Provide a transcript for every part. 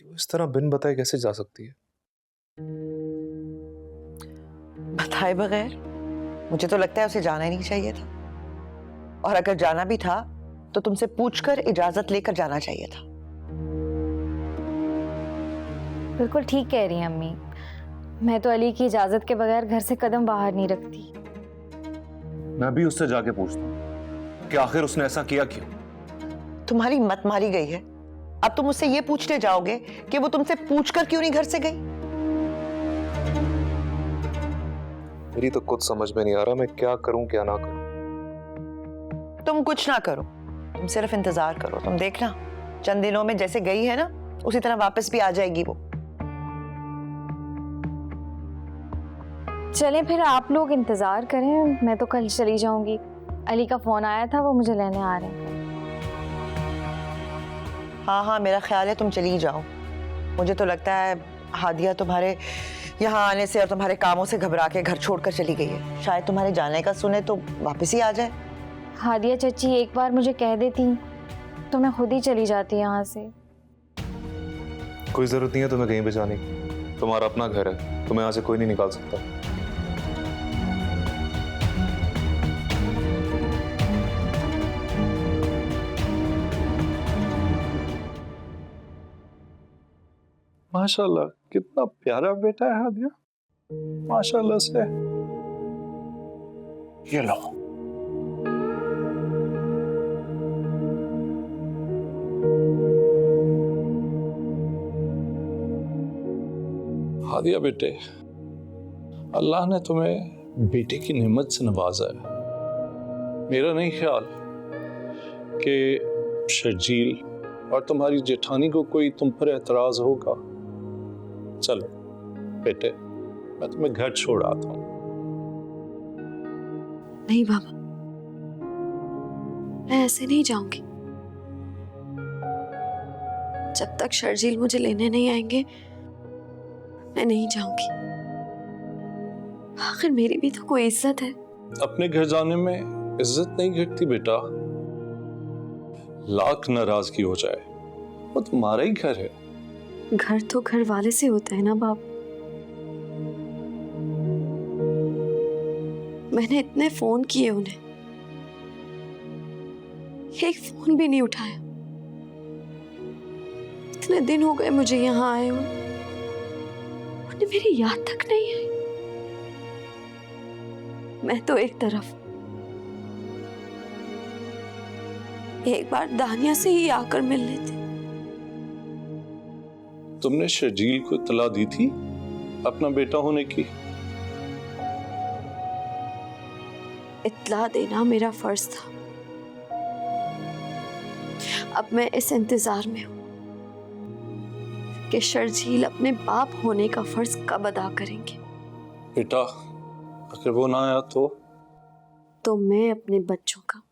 कि वो इस तरह बिन बताए कैसे जा सकती है। बताए बगैर? मुझे तो लगता है उसे जाना ही नहीं चाहिए था, और अगर जाना भी था तो तुमसे पूछकर इजाजत लेकर जाना चाहिए था। बिल्कुल ठीक कह रही हैं अम्मी। मैं तो अली की इजाजत के बगैर घर से कदम बाहर नहीं रखती। मैं भी उससे जाके पूछता हूँ कि आखिर उसने ऐसा किया क्यों। तुम्हारी मत मारी गई है, अब तुम उससे ये पूछने जाओगे कि वो तुमसे पूछकर क्यों नहीं घर से गई? मेरी तो कुछ समझ में नहीं आ रहा मैं क्या करूं क्या ना करूं। तुम कुछ ना करो, तुम सिर्फ इंतजार करो। तुम देखना चंद दिनों में जैसे गई है ना उसी तरह वापस भी आ जाएगी वो। चलें फिर आप लोग इंतजार करें, मैं तो कल चली जाऊंगी। अली का फोन आया था, वो मुझे लेने आ रहे हैं। हाँ हाँ, मेरा ख्याल है तुम चली जाओ। मुझे तो लगता है हादिया तुम्हारे यहाँ आने से और तुम्हारे कामों से घबरा के घर छोड़कर चली गई है। शायद तुम्हारे जाने का सुने तो वापस ही आ जाए। हादिया चाची एक बार मुझे कह देती तो मैं खुद ही चली जाती यहाँ से। कोई जरूरत नहीं है तुम्हें कहीं पे जाने की, तुम्हारा अपना घर है, तुम्हें यहाँ से कोई नहीं निकाल सकता। माशाल्लाह कितना प्यारा बेटा है हादिया, माशाल्लाह से। ये लो। हादिया बेटे, अल्लाह ने तुम्हें बेटे की नेमत से नवाजा है। मेरा नहीं ख्याल कि शर्जील और तुम्हारी जेठानी को कोई तुम पर एतराज होगा। चलो बेटे, मैं तुम्हें घर छोड़ आता हूं। नहीं बाबा, मैं ऐसे नहीं जाऊंगी। जब तक शर्जील मुझे लेने नहीं आएंगे मैं नहीं जाऊंगी। आखिर मेरी भी तो कोई इज्जत है। अपने घर जाने में इज्जत नहीं घटती बेटा। लाख नाराजगी हो जाए, वो तुम्हारा ही घर है। घर तो घर वाले से होता है ना बाप। मैंने इतने फोन किए उन्हें, एक फोन भी नहीं उठाया। इतने दिन हो गए मुझे यहाँ आए हुए, उन्हें मेरी याद तक नहीं आई। मैं तो एक तरफ एक बार दानिया से ही आकर मिल लेते। तुमने शर्जील को इत्तला दी थी अपना बेटा होने की? इत्तला देना मेरा फर्ज था। अब मैं इस इंतजार में हूं कि शर्जील अपने बाप होने का फर्ज कब अदा करेंगे। बेटा, अगर वो ना आया तो मैं अपने बच्चों का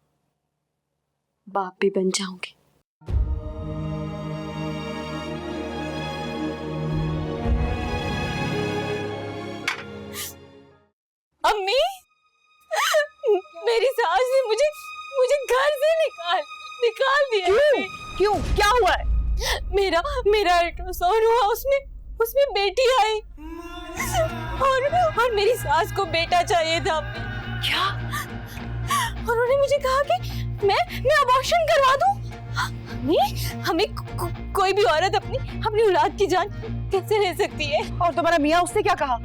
बाप भी बन जाऊंगी। अम्मी, मेरी सास ने मुझे घर से निकाल दिया। क्यों? क्या हुआ है? मेरा अल्ट्रासाउंड हुआ, उसमें बेटी आई और मेरी सास को बेटा चाहिए था। अम्मी, क्या? और उन्होंने मुझे कहा कि मैं अबॉर्शन करवा दूं। अम्मी, हमें कोई भी औरत अपनी औलाद की जान कैसे ले सकती है? और तुम्हारा मियाँ उसने क्या कहा?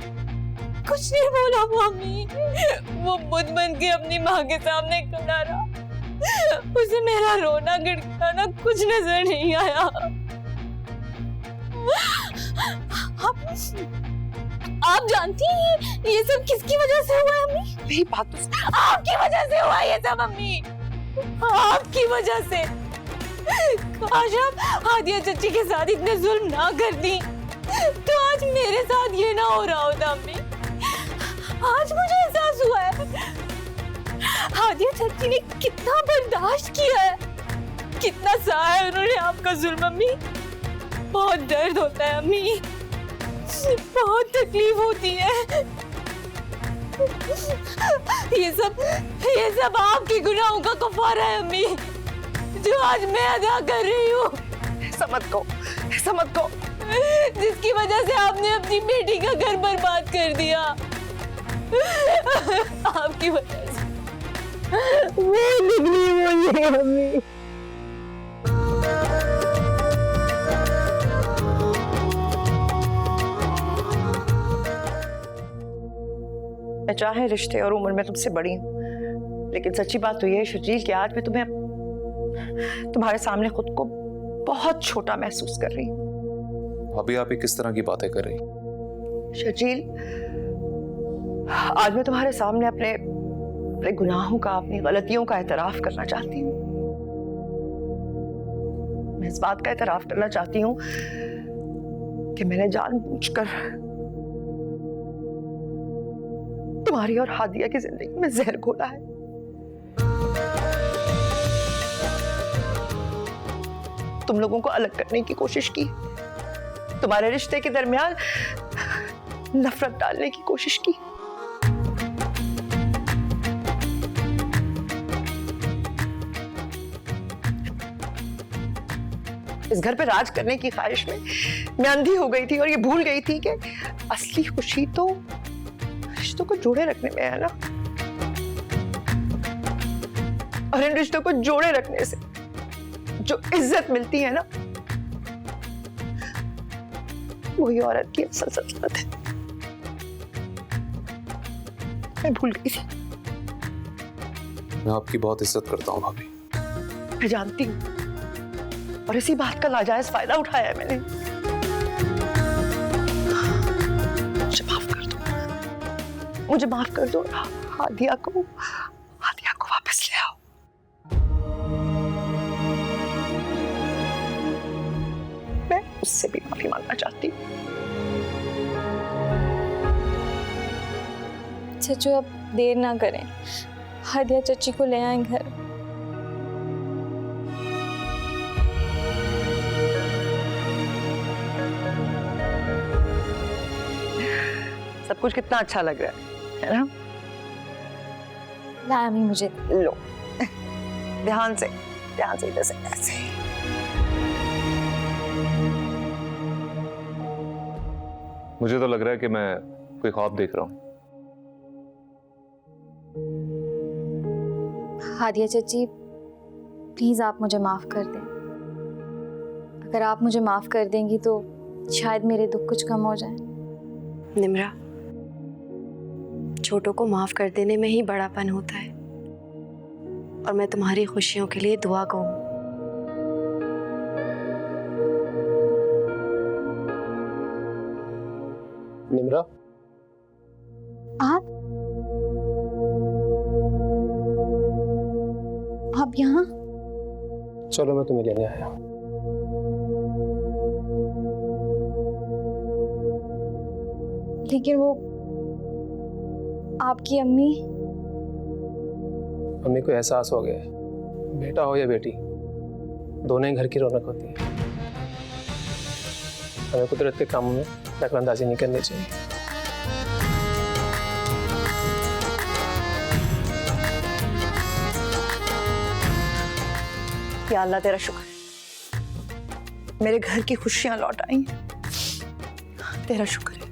कुछ नहीं बोला मम्मी, वो बुत बन के अपनी माँ के सामने खड़ा रहा। उसे मेरा रोना गिड़गिड़ाना कुछ नजर नहीं आया। आप जानती हैं ये सब किसकी वजह से हुआ है अम्मी? मेरी बात तो सुन। आपकी वजह से हुआ ये सब अम्मी, आपकी वजह से। काश आप हादिया चच्ची के साथ इतने जुल्म ना करती तो आज मेरे साथ ये ना हो रहा होता अम्मी। आज मुझे एहसास हुआ है हादिया चाची ने कितना बर्दाश्त किया है, कितना सहा है उन्होंने आपका जुल्म अम्मी। बहुत दर्द होता है अम्मी, बहुत तकलीफ होती है। ये सब आपके गुनाहों का कफारा है अम्मी, जो आज मैं अदा कर रही हूँ। ऐसा मत कहो, ऐसा मत कहो। जिसकी वजह से आपने अपनी बेटी का घर बर्बाद कर दिया। आपकी वजह से। मैं चाहे रिश्ते और उम्र में तुमसे बड़ी हूँ, लेकिन सच्ची बात तो ये है शर्जील कि आज मैं तुम्हारे सामने खुद को बहुत छोटा महसूस कर रही हूँ। अभी आप ये किस तरह की बातें कर रही? शर्जील, आज मैं तुम्हारे सामने अपने गुनाहों का, अपनी गलतियों का एतराफ करना चाहती हूँ। मैं इस बात का एतराफ करना चाहती हूँ कि मैंने जानबूझकर तुम्हारी और हादिया की जिंदगी में जहर घोला है। तुम लोगों को अलग करने की कोशिश की, तुम्हारे रिश्ते के दरमियान नफरत डालने की कोशिश की। इस घर पे राज करने की ख्वाहिश में मैं अंधी हो गई थी और ये भूल गई थी कि असली खुशी तो रिश्तों को जोड़े रखने में है ना। और इन रिश्तों को जोड़े रखने से जो इज्जत मिलती है ना, वही औरत की असल सल्तनत है। मैं भूल गई थी। मैं आपकी बहुत इज्जत करता हूँ भाभी। मैं जानती हूँ, और इसी बात का नाजायज फायदा उठाया है मैंने। मुझे माफ कर दो, मुझे माफ कर दो। हादिया को वापस ले आओ। मैं उससे भी माफी मांगना चाहती हूँ। चचू अब देर ना करें, हादिया चची को ले आए घर। सब कुछ कितना अच्छा लग रहा है ना? लाया अम्मी मुझे। लो, ध्यान से इधर से ऐसे। मुझे तो लग रहा है कि मैं कोई ख्वाब देख रहा हूँ। हादिया चची, प्लीज आप मुझे माफ कर दें। अगर आप मुझे माफ कर देंगी तो शायद मेरे दुख कुछ कम हो जाए। निम्रा, छोटों को माफ कर देने में ही बड़ापन होता है, और मैं तुम्हारी खुशियों के लिए दुआ गो हूं। निम्रा, आप यहाँ? चलो मैं तुम्हें लेने आया। लेकिन वो आपकी अम्मी। मम्मी को एहसास हो गया है, बेटा हो या बेटी, दोनों ही घर की रौनक होती है। हमें कुदरत के कामों में दखलंदाजी नहीं करनी चाहिए। या अल्लाह तेरा शुक्र, मेरे घर की खुशियां लौट आई। तेरा शुक्र है।